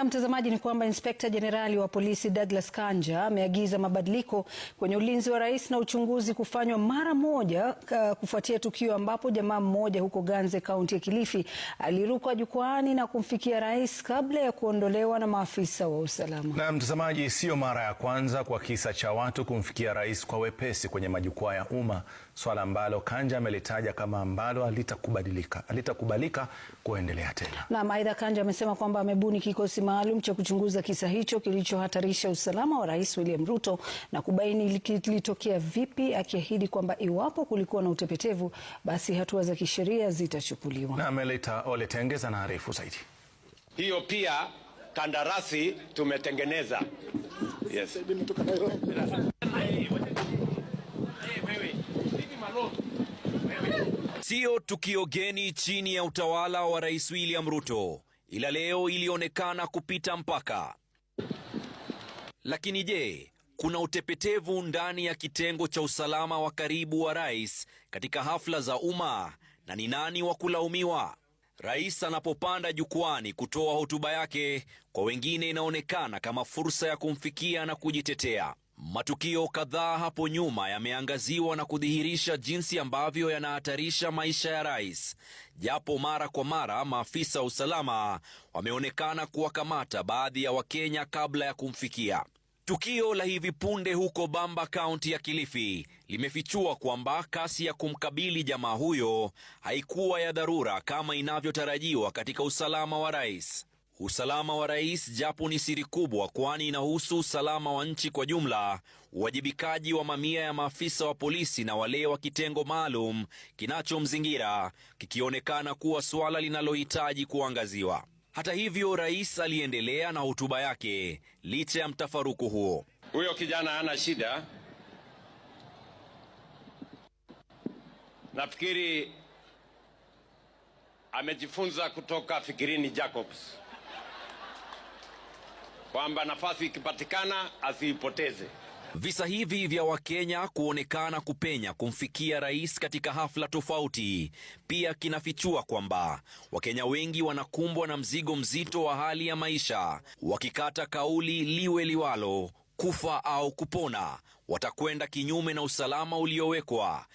Na mtazamaji, ni kwamba Inspekta Jenerali wa Polisi Douglas Kanja ameagiza mabadiliko kwenye ulinzi wa rais na uchunguzi kufanywa mara moja kufuatia tukio ambapo jamaa mmoja huko Ganze, kaunti ya Kilifi, aliruka jukwaani na kumfikia rais kabla ya kuondolewa na maafisa wa usalama. Na mtazamaji, sio mara ya kwanza kwa kisa cha watu kumfikia rais kwa wepesi kwenye majukwaa ya umma, swala ambalo Kanja amelitaja kama ambalo halitakubalika kuendelea tena. Na aidha, Kanja amesema kwamba amebuni kikosi maalum cha kuchunguza kisa hicho kilichohatarisha usalama wa Rais William Ruto na kubaini kilitokea vipi, akiahidi kwamba iwapo kulikuwa na utepetevu basi hatua za kisheria zitachukuliwa. Na Melita Ole Tengeza na arifu zaidi. Hiyo pia kandarasi tumetengeneza. Yes. Sio tukio geni chini ya utawala wa Rais William Ruto, ila leo ilionekana kupita mpaka. Lakini je, kuna utepetevu ndani ya kitengo cha usalama wa karibu wa rais katika hafla za umma, na ni nani wa kulaumiwa? Rais anapopanda jukwani kutoa hotuba yake, kwa wengine inaonekana kama fursa ya kumfikia na kujitetea. Matukio kadhaa hapo nyuma yameangaziwa na kudhihirisha jinsi ambavyo yanahatarisha maisha ya rais, japo mara kwa mara maafisa wa usalama wameonekana kuwakamata baadhi ya Wakenya kabla ya kumfikia. Tukio la hivi punde huko Bamba, kaunti ya Kilifi, limefichua kwamba kasi ya kumkabili jamaa huyo haikuwa ya dharura kama inavyotarajiwa katika usalama wa rais. Usalama wa rais japo ni siri kubwa, kwani inahusu usalama wa nchi kwa jumla, uwajibikaji wa mamia ya maafisa wa polisi na wale wa kitengo maalum kinachomzingira kikionekana kuwa swala linalohitaji kuangaziwa. Hata hivyo, rais aliendelea na hotuba yake licha ya mtafaruku huo. Huyo kijana hana shida. Nafikiri amejifunza kutoka Fikirini Jacobs kwamba nafasi ikipatikana asiipoteze. Visa hivi vya Wakenya kuonekana kupenya kumfikia rais katika hafla tofauti pia kinafichua kwamba Wakenya wengi wanakumbwa na mzigo mzito wa hali ya maisha, wakikata kauli liwe liwalo, kufa au kupona, watakwenda kinyume na usalama uliowekwa.